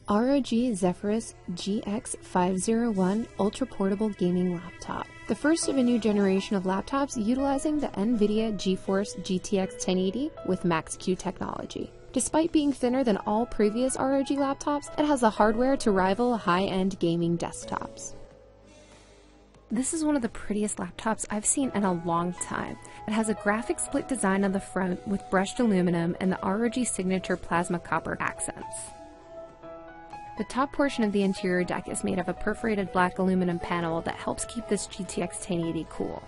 ROG Zephyrus GX501 Ultra Portable Gaming Laptop. The first of a new generation of laptops utilizing the NVIDIA GeForce GTX 1080 with Max-Q technology. Despite being thinner than all previous ROG laptops, it has the hardware to rival high-end gaming desktops. This is one of the prettiest laptops I've seen in a long time. It has a graphic split design on the front with brushed aluminum and the ROG signature plasma copper accents. The top portion of the interior deck is made of a perforated black aluminum panel that helps keep this GTX 1080 cool.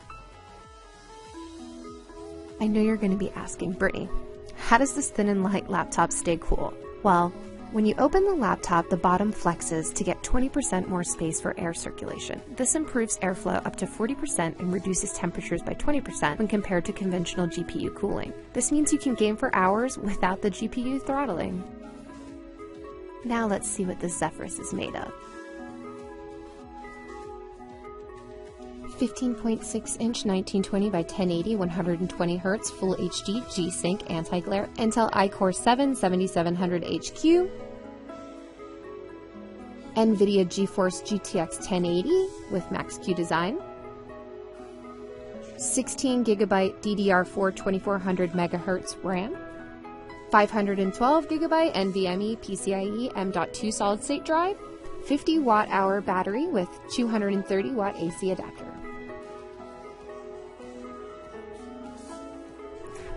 I know you're going to be asking, Brittany, how does this thin and light laptop stay cool? Well, when you open the laptop, the bottom flexes to get 20% more space for air circulation. This improves airflow up to 40% and reduces temperatures by 20% when compared to conventional GPU cooling. This means you can game for hours without the GPU throttling. Now let's see what the Zephyrus is made of. 15.6-inch 1920 by 1080 120Hz Full HD G-SYNC anti-glare Intel iCore 7 7700HQ, NVIDIA GeForce GTX 1080 with Max-Q design, 16GB DDR4 2400 MHz RAM, 512GB NVMe PCIe M.2 solid-state drive, 50 watt-hour battery with 230 watt AC adapter.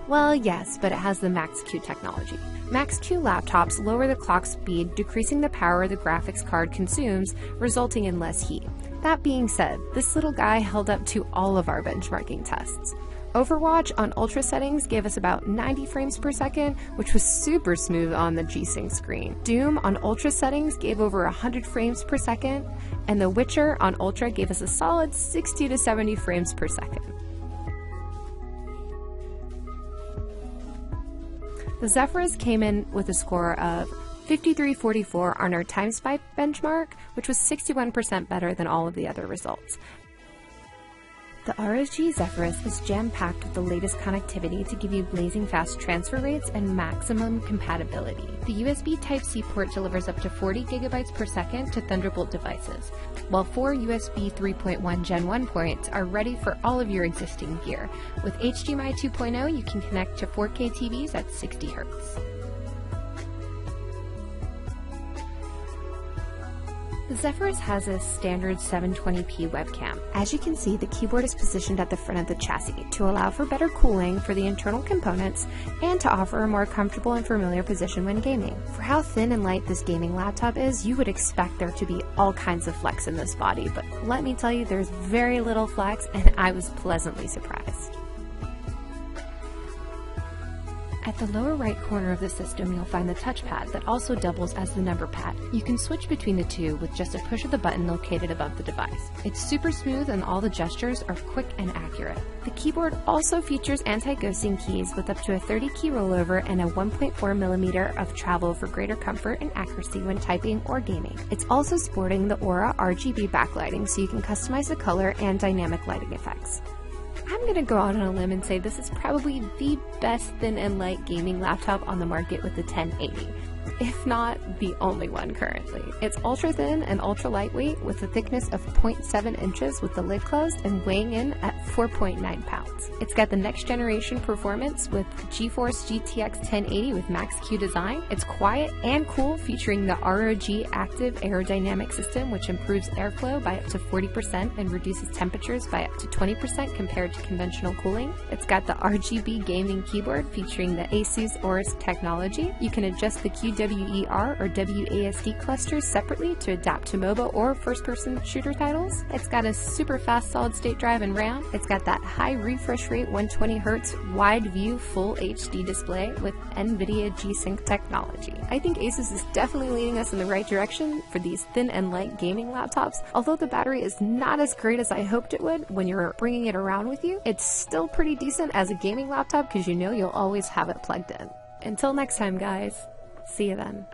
Well, yes, but it has the Max-Q technology. Max-Q laptops lower the clock speed, decreasing the power the graphics card consumes, resulting in less heat. That being said, this little guy held up to all of our benchmarking tests. Overwatch on Ultra settings gave us about 90 frames per second, which was super smooth on the G-SYNC screen. Doom on Ultra settings gave over 100 frames per second, and The Witcher on Ultra gave us a solid 60 to 70 frames per second. The Zephyrus came in with a score of 5344 on our TimeSpy benchmark, which was 61% better than all of the other results. The ROG Zephyrus is jam-packed with the latest connectivity to give you blazing fast transfer rates and maximum compatibility. The USB Type-C port delivers up to 40 GB per second to Thunderbolt devices, while 4 USB 3.1 Gen 1 ports are ready for all of your existing gear. With HDMI 2.0, you can connect to 4K TVs at 60 Hz. The Zephyrus has a standard 720p webcam. As you can see, the keyboard is positioned at the front of the chassis to allow for better cooling for the internal components and to offer a more comfortable and familiar position when gaming. For how thin and light this gaming laptop is, you would expect there to be all kinds of flex in this body, but let me tell you, there's very little flex, and I was pleasantly surprised. At the lower right corner of the system, you'll find the touchpad that also doubles as the number pad. You can switch between the two with just a push of the button located above the device. It's super smooth and all the gestures are quick and accurate. The keyboard also features anti-ghosting keys with up to a 30 key rollover and a 1.4mm of travel for greater comfort and accuracy when typing or gaming. It's also sporting the Aura RGB backlighting so you can customize the color and dynamic lighting effects. I'm going to go out on a limb and say this is probably the best thin and light gaming laptop on the market with the 1080, if not the only one currently. It's ultra thin and ultra lightweight with a thickness of 0.7 inches with the lid closed and weighing in at 4.9 pounds. It's got the next generation performance with GeForce GTX 1080 with Max-Q design. It's quiet and cool, featuring the ROG Active Aerodynamic System, which improves airflow by up to 40% and reduces temperatures by up to 20% compared to conventional cooling. It's got the RGB gaming keyboard featuring the ASUS ROG technology. You can adjust the QWER or WASD clusters separately to adapt to MOBA or first-person shooter titles. It's got a super fast solid-state drive and RAM. It's got that high refresh rate 120Hz wide view full HD display with NVIDIA G-SYNC technology. I think ASUS is definitely leading us in the right direction for these thin and light gaming laptops. Although the battery is not as great as I hoped it would when you're bringing it around with you, it's still pretty decent as a gaming laptop because you know you'll always have it plugged in. Until next time, guys. See you then.